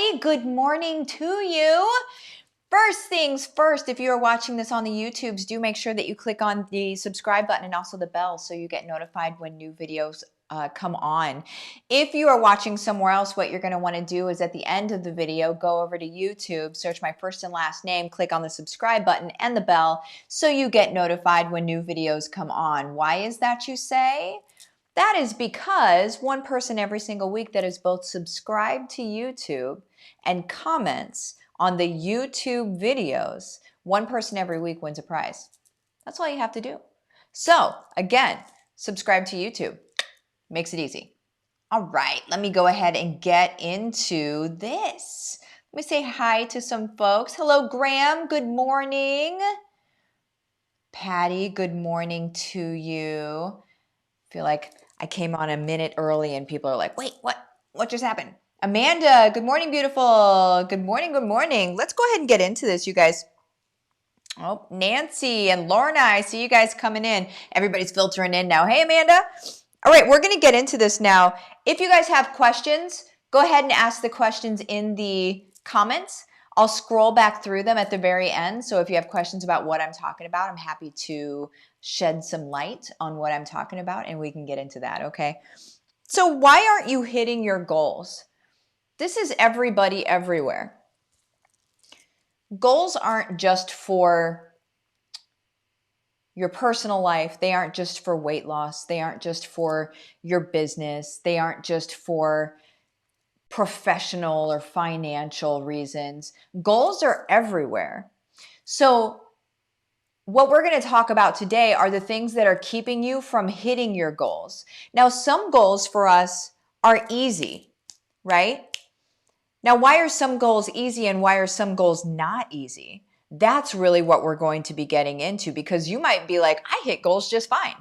everybody. Good morning to you. First things first, if you are watching this on the YouTubes, do make sure that you click on the subscribe button and also the bell so you get notified when new videos come on. If you are watching somewhere else, what you're going to want to do is at the end of the video, go over to YouTube, search my first and last name, click on the subscribe button and the bell so you get notified when new videos come on. Why is that, you say? That is because one person every single week that is both subscribed to YouTube and comments on the YouTube videos, one person every week wins a prize. That's all you have to do. So again, subscribe to YouTube. Makes it easy. All right, let me go ahead and get into this. Let me say hi to some folks. Hello, Graham. Good morning. Patty, good morning to you. I feel like I came on a minute early and people are like, wait, what just happened? Amanda, good morning, beautiful. Good morning, good morning. Let's go ahead and get into this, you guys. Oh, Nancy and Lorna, I see you guys coming in. Everybody's filtering in now. Hey, Amanda. All right, we're going to get into this now. If you guys have questions, go ahead and ask the questions in the comments. I'll scroll back through them at the very end. So if you have questions about what I'm talking about, I'm happy to shed some light on what I'm talking about and we can get into that, okay? So why aren't you hitting your goals? This is everybody everywhere. Goals aren't just for your personal life. They aren't just for weight loss. They aren't just for your business. They aren't just for professional or financial reasons. Goals are everywhere. So what we're going to talk about today are the things that are keeping you from hitting your goals. Now, some goals for us are easy, right? Now, why are some goals easy and why are some goals not easy? That's really what we're going to be getting into, because you might be like, I hit goals just fine.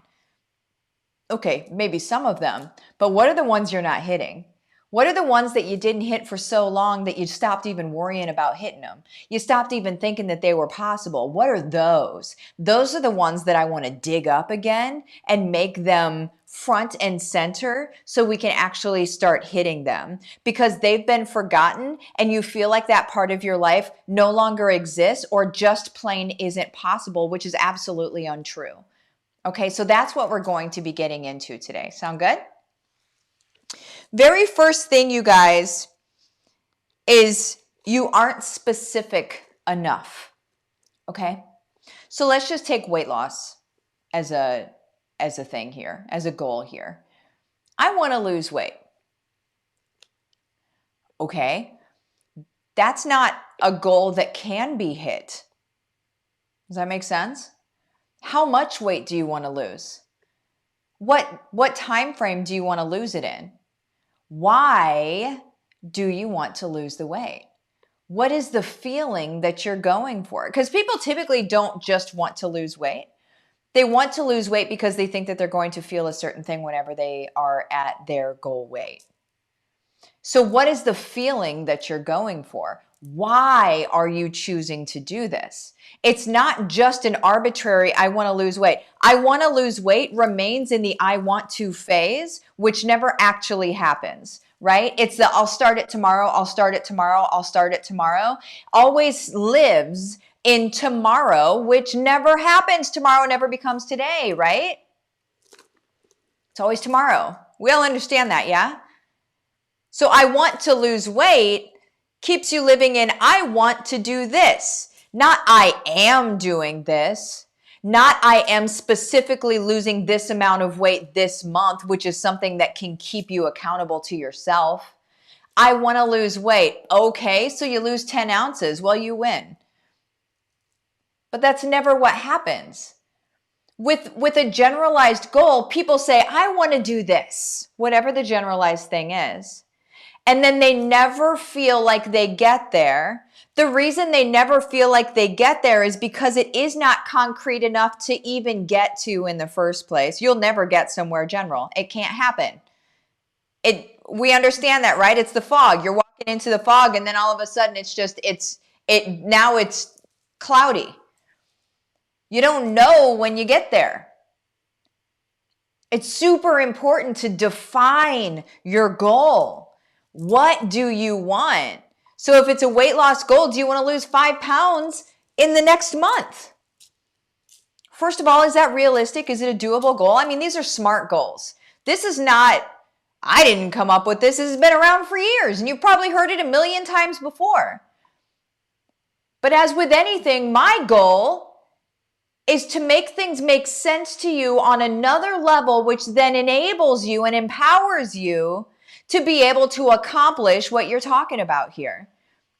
Okay, maybe some of them, but what are the ones you're not hitting? What are the ones that you didn't hit for so long that you stopped even worrying about hitting them? You stopped even thinking that they were possible. What are those? Those are the ones that I want to dig up again and make them front and center so we can actually start hitting them, because they've been forgotten and you feel like that part of your life no longer exists or just plain isn't possible, which is absolutely untrue. Okay, so that's what we're going to be getting into today. Sound good? Very first thing, you guys, is you aren't specific enough. Okay? So let's just take weight loss as a thing here, as a goal here. I want to lose weight. Okay? That's not a goal that can be hit. Does that make sense? How much weight do you want to lose? What time frame do you want to lose it in? Why do you want to lose the weight? What is the feeling that you're going for? Because people typically don't just want to lose weight. They want to lose weight because they think that they're going to feel a certain thing whenever they are at their goal weight. So what is the feeling that you're going for? Why are you choosing to do this? It's not just an arbitrary, I want to lose weight. I want to lose weight remains in the I want to phase, which never actually happens, right? It's the I'll start it tomorrow, I'll start it tomorrow, I'll start it tomorrow. Always lives in tomorrow, which never happens. Tomorrow never becomes today, right? It's always tomorrow. We all understand that, yeah? So I want to lose weight keeps you living in I want to do this, not I am doing this, not I am specifically losing this amount of weight this month, which is something that can keep you accountable to yourself. I want to lose weight. Okay, so you lose 10 ounces. Well, you win. But that's never what happens. With a generalized goal, people say, I want to do this, whatever the generalized thing is. And then they never feel like they get there. The reason they never feel like they get there is because it is not concrete enough to even get to in the first place. You'll never get somewhere general. It can't happen. We understand that, right? It's the fog. You're walking into the fog and then all of a sudden now it's cloudy. You don't know when you get there. It's super important to define your goal. What do you want? So if it's a weight loss goal, do you want to lose 5 pounds in the next month? First of all, is that realistic? Is it a doable goal? I mean, these are SMART goals. This is not, I didn't come up with this. This has been around for years, and you've probably heard it a million times before. But as with anything, my goal is to make things make sense to you on another level, which then enables you and empowers you to be able to accomplish what you're talking about here.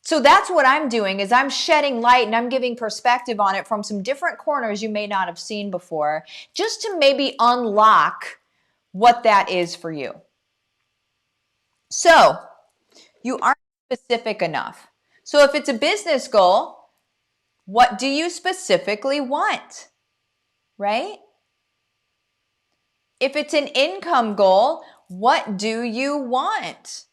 So that's what I'm doing, is I'm shedding light and I'm giving perspective on it from some different corners you may not have seen before, just to maybe unlock what that is for you. So you aren't specific enough. So if it's a business goal, what do you specifically want, right? If it's an income goal, what do you want?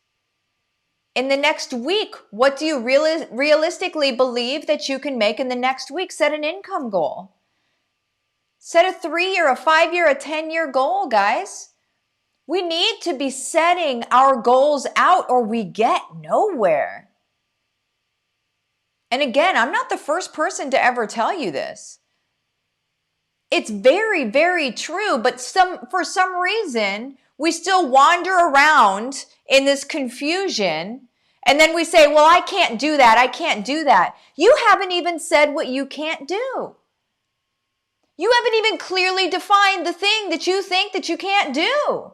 In the next week, what do you realistically believe that you can make in the next week? Set an income goal. Set a 3-year, a 5-year, a 10-year goal, guys. We need to be setting our goals out or we get nowhere. And again, I'm not the first person to ever tell you this. It's very, very true, but for some reason, we still wander around in this confusion, and then we say, well, I can't do that. I can't do that. You haven't even said what you can't do. You haven't even clearly defined the thing that you think that you can't do.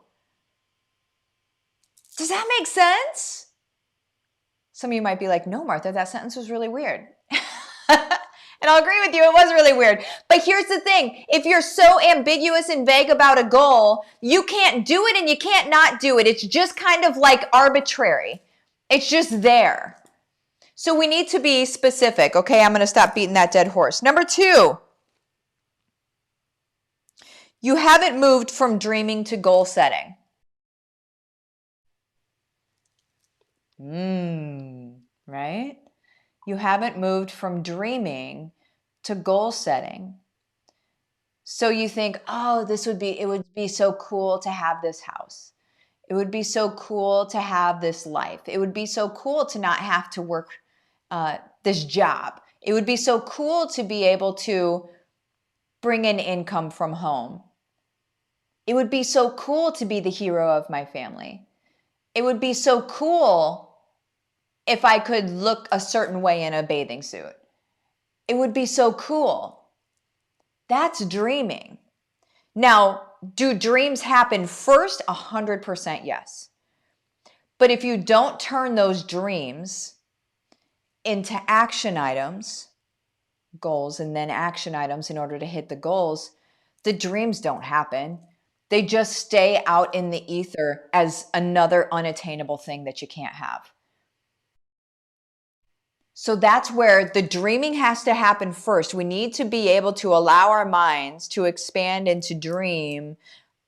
Does that make sense? Some of you might be like, no, Martha, that sentence was really weird. And I'll agree with you, it was really weird. But here's the thing, if you're so ambiguous and vague about a goal, you can't do it and you can't not do it. It's just kind of like arbitrary. It's just there. So we need to be specific. Okay, I'm going to stop beating that dead horse. Number 2, you haven't moved from dreaming to goal setting. Right? You haven't moved from dreaming to goal setting. So you think, oh, it would be so cool to have this house. It would be so cool to have this life. It would be so cool to not have to work this job. It would be so cool to be able to bring in income from home. It would be so cool to be the hero of my family. It would be so cool if I could look a certain way in a bathing suit. It would be so cool. That's dreaming. Now, do dreams happen first? 100% yes. But if you don't turn those dreams into action items, goals, and then action items in order to hit the goals, the dreams don't happen. They just stay out in the ether as another unattainable thing that you can't have. So that's where the dreaming has to happen first. We need to be able to allow our minds to expand and to dream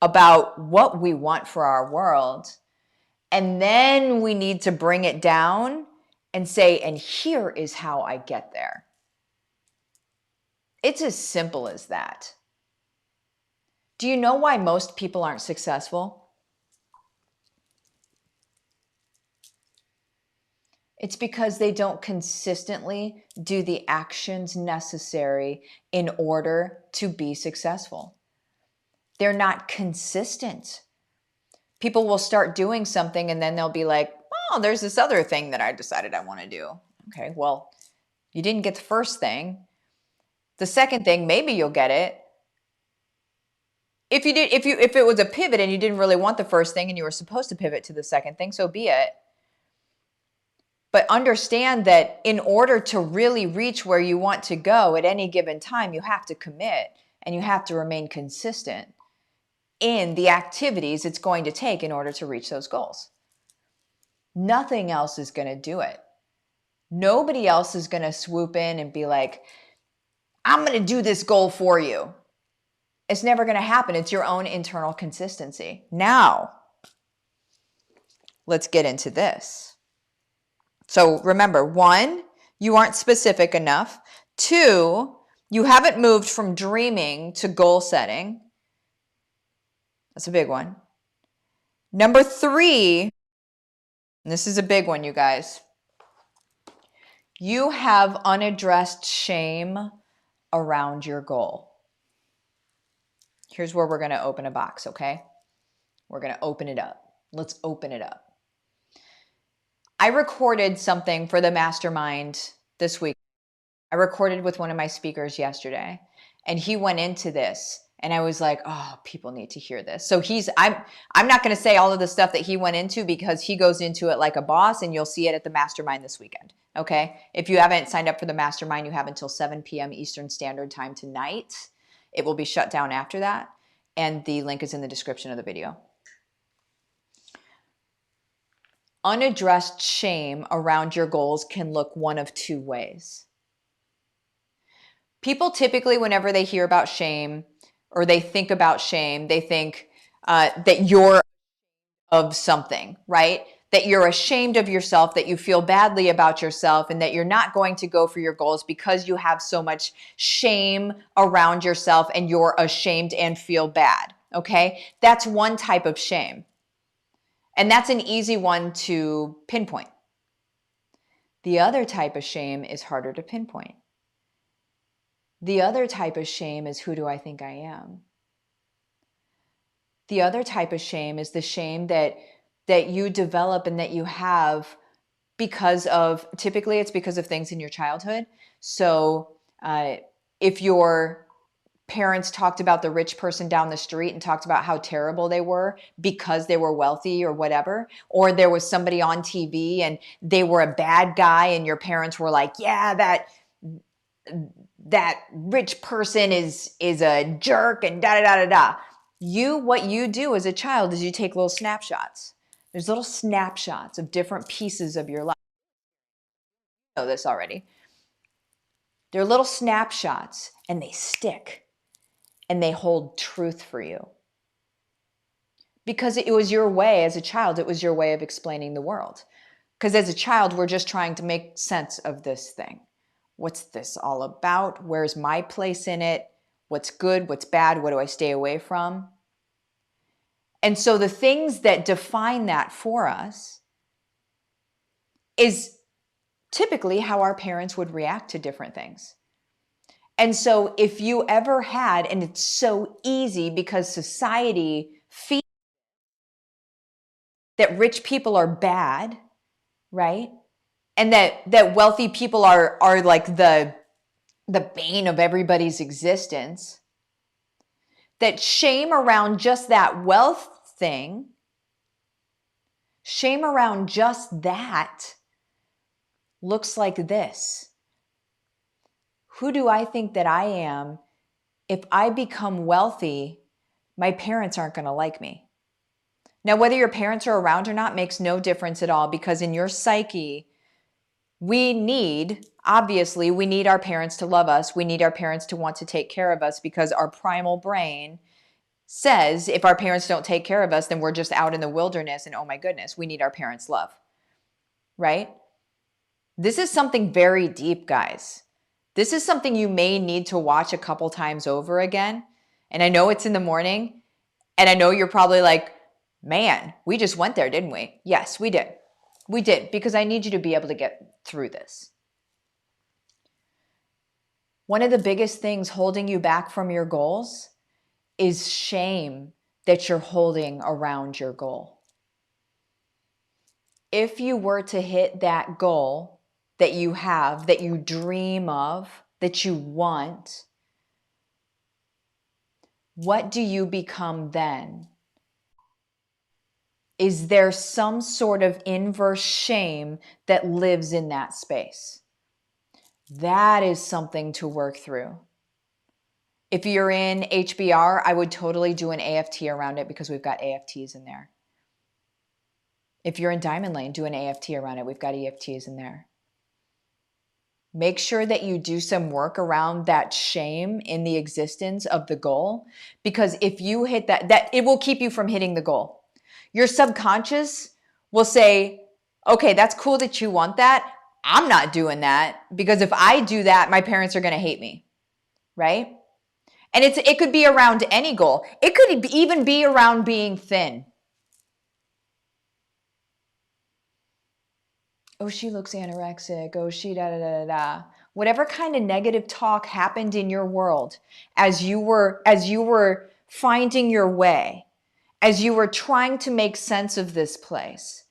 about what we want for our world. And then we need to bring it down and say, and here is how I get there. It's as simple as that. Do you know why most people aren't successful? It's because they don't consistently do the actions necessary in order to be successful. They're not consistent. People will start doing something and then they'll be like, oh, there's this other thing that I decided I want to do. Okay, well, you didn't get the first thing. The second thing, maybe you'll get it. If it was a pivot and you didn't really want the first thing and you were supposed to pivot to the second thing, so be it. But understand that in order to really reach where you want to go at any given time, you have to commit and you have to remain consistent in the activities it's going to take in order to reach those goals. Nothing else is going to do it. Nobody else is going to swoop in and be like, I'm going to do this goal for you. It's never going to happen. It's your own internal consistency. Now, let's get into this. So remember, 1, you aren't specific enough. 2, you haven't moved from dreaming to goal setting. That's a big one. Number 3, and this is a big one, you guys. You have unaddressed shame around your goal. Here's where we're going to open a box, okay? We're going to open it up. Let's open it up. I recorded something for the mastermind this week. I recorded with one of my speakers yesterday, and he went into this, and I was like, oh, people need to hear this. So I'm not going to say all of the stuff that he went into because he goes into it like a boss, and you'll see it at the mastermind this weekend. Okay. If you haven't signed up for the mastermind, you have until 7 p.m. Eastern Standard Time tonight. It will be shut down after that. And the link is in the description of the video. Unaddressed shame around your goals can look one of two ways. People typically, whenever they hear about shame or they think about shame, they think that you're of something, right? That you're ashamed of yourself, that you feel badly about yourself, and that you're not going to go for your goals because you have so much shame around yourself and you're ashamed and feel bad, okay? That's one type of shame. And that's an easy one to pinpoint. The other type of shame is harder to pinpoint. The other type of shame is, who do I think I am? The other type of shame is the shame that you develop and that you have because of, typically it's because of things in your childhood. So if your parents talked about the rich person down the street and talked about how terrible they were because they were wealthy or whatever, or there was somebody on TV and they were a bad guy and your parents were like, yeah, that rich person is a jerk and da da da da da. What you do as a child is you take little snapshots. There's little snapshots of different pieces of your life. You know this already. They're little snapshots and they stick and they hold truth for you. Because it was your way as a child, it was your way of explaining the world. Because as a child, we're just trying to make sense of this thing. What's this all about? Where's my place in it? What's good? What's bad? What do I stay away from? And so the things that define that for us is typically how our parents would react to different things. And so if you ever had, and it's so easy because society feeds that rich people are bad, right? And that wealthy people are like the bane of everybody's existence. That shame around just that wealth thing, shame around just that looks like this. Who do I think that I am? If I become wealthy, my parents aren't going to like me. Now, whether your parents are around or not makes no difference at all, because in your psyche, obviously, we need our parents to love us. We need our parents to want to take care of us, because our primal brain says if our parents don't take care of us, then we're just out in the wilderness and oh my goodness, we need our parents' love, right? This is something very deep, guys. This is something you may need to watch a couple times over again. And I know it's in the morning, and I know you're probably like, man, we just went there, didn't we? Yes, we did. We did, because I need you to be able to get through this. One of the biggest things holding you back from your goals is shame that you're holding around your goal. If you were to hit that goal that you have, that you dream of, that you want, what do you become then? Is there some sort of inverse shame that lives in that space? That is something to work through. If you're in HBR, I would totally do an AFT around it, because we've got AFTs in there. If you're in Diamond Lane, do an AFT around it. We've got EFTs in there. Make sure that you do some work around that shame in the existence of the goal, because if you hit that it will keep you from hitting the goal. Your subconscious will say, okay, that's cool that you want that. I'm not doing that, because if I do that, my parents are going to hate me, right? And it could be around any goal. It could even be around being thin. oh, she looks anorexic, oh, she da da da da da. Whatever kind of negative talk happened in your world as you were finding your way, as you were trying to make sense of this place,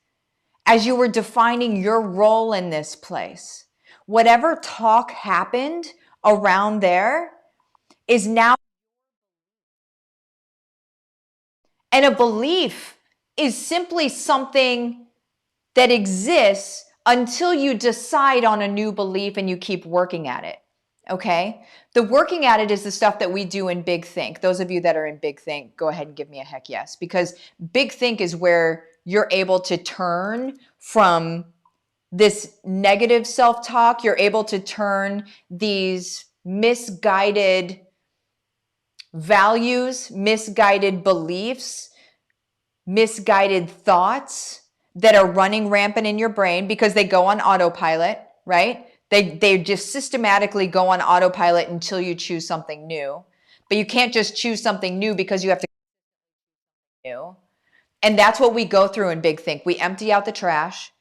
as you were defining your role in this place, whatever talk happened around there is now, and a belief is simply something that exists until you decide on a new belief and you keep working at it. Okay? The working at it is the stuff that we do in Big Think. Those of you that are in Big Think, go ahead and give me a heck yes, because Big Think is where you're able to turn from this negative self-talk. You're able to turn these misguided values, misguided beliefs, misguided thoughts that are running rampant in your brain because they go on autopilot, right? They just systematically go on autopilot until you choose something new. But you can't just choose something new because you have to new. And that's what we go through in Big Think. We empty out the trash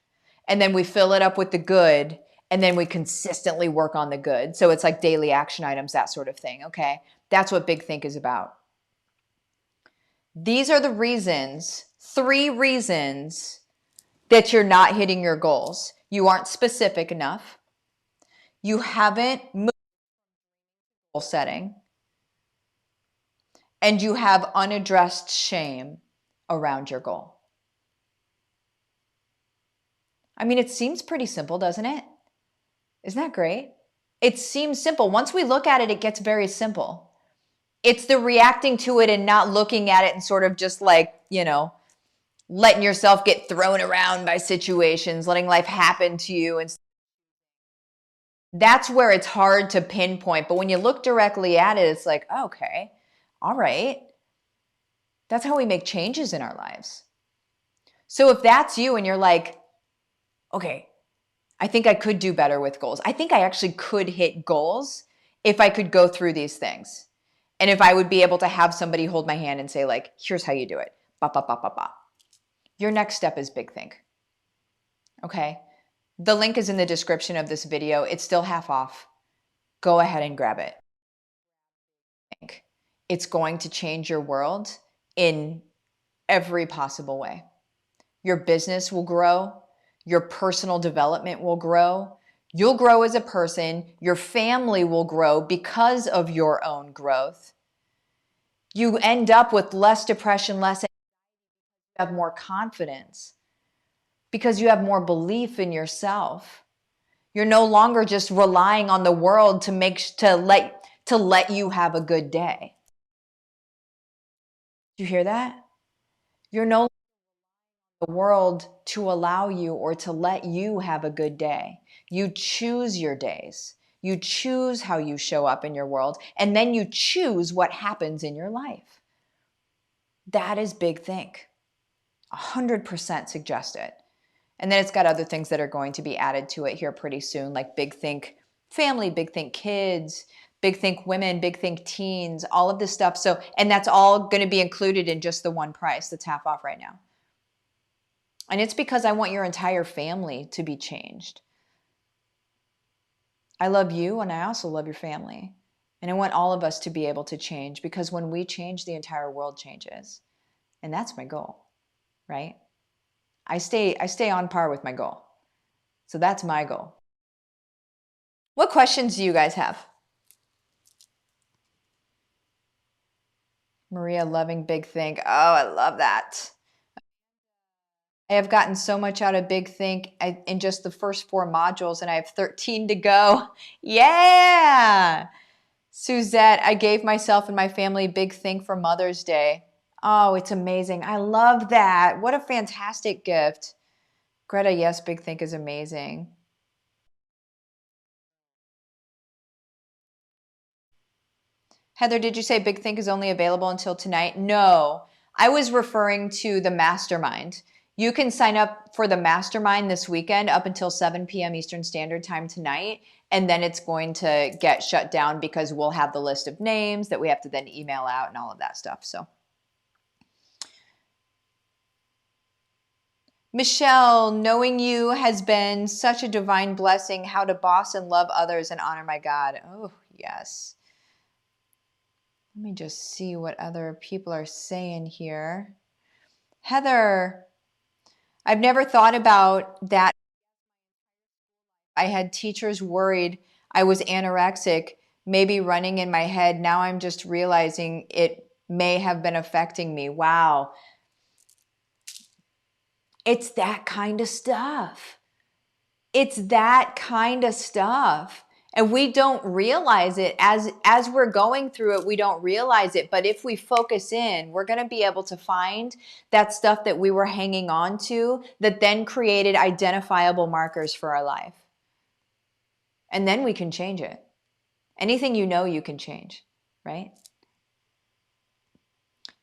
and then we fill it up with the good, and then we consistently work on the good. So it's like daily action items, that sort of thing, okay? That's what Big Think is about. These are the reasons, 3 reasons that you're not hitting your goals. You aren't specific enough. You haven't moved goal setting. And you have unaddressed shame around your goal. I mean, it seems pretty simple, doesn't it? Isn't that great? It seems simple. Once we look at it, it gets very simple. It's the reacting to it and not looking at it and sort of just like, letting yourself get thrown around by situations, letting life happen to you. And that's where it's hard to pinpoint. But when you look directly at it, it's like, okay, all right. That's how we make changes in our lives. So if that's you and you're like, okay, I think I could do better with goals. I think I actually could hit goals if I could go through these things. And if I would be able to have somebody hold my hand and say like, here's how you do it. Ba, ba, ba, ba, ba. Your next step is Big Think. Okay? The link is in the description of this video. It's still half off. Go ahead and grab it. It's going to change your world in every possible way. Your business will grow. Your personal development will grow. You'll grow as a person. Your family will grow because of your own growth. You end up with less depression, less anxiety, you have more confidence because you have more belief in yourself. You're no longer just relying on the world to let you have a good day. Do you hear that? You're no longer the world to allow you or to let you have a good day. You choose your days. You choose how you show up in your world, and then you choose what happens in your life. That is Big Think. 100% suggest it. And then it's got other things that are going to be added to it here pretty soon, like Big Think family, Big Think kids, Big Think women, Big Think teens, all of this stuff. So, and that's all going to be included in just the one price that's half off right now. And it's because I want your entire family to be changed. I love you, and I also love your family. And I want all of us to be able to change, because when we change, the entire world changes. And that's my goal, right? I stay on par with my goal. So that's my goal. What questions do you guys have? Maria, loving Big Think. Oh, I love that. I have gotten so much out of Big Think in just the first 4 modules, and I have 13 to go. Yeah. Suzette, I gave myself and my family Big Think for Mother's Day. Oh, it's amazing. I love that. What a fantastic gift. Greta, yes, Big Think is amazing. Heather, did you say Big Think is only available until tonight? No, I was referring to the mastermind. You can sign up for the mastermind this weekend up until 7 p.m. Eastern Standard Time tonight, and then it's going to get shut down because we'll have the list of names that we have to then email out and all of that stuff. So Michelle, knowing you has been such a divine blessing. How to boss and love others and honor my God. Oh, yes. Let me just see what other people are saying here. Heather, I've never thought about that. I had teachers worried I was anorexic, maybe running in my head. Now I'm just realizing it may have been affecting me. Wow. It's that kind of stuff. It's that kind of stuff. And we don't realize it as we're going through it, we don't realize it. But if we focus in, we're going to be able to find that stuff that we were hanging on to that then created identifiable markers for our life. And then we can change it. Anything you know, you can change, right?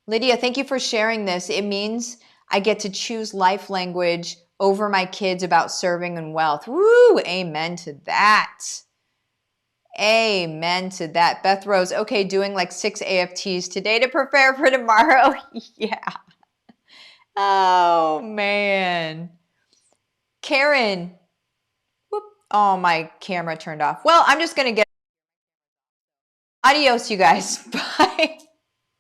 Lydia, thank you for sharing this. It means I get to choose life language over my kids about serving and wealth. Woo, amen to that. Amen to that. Beth Rose, okay, doing like 6 AFTs today to prepare for tomorrow. Yeah. Oh, man. Karen. Whoop. Oh, my camera turned off. Well, I'm just going to get adios, you guys. Bye.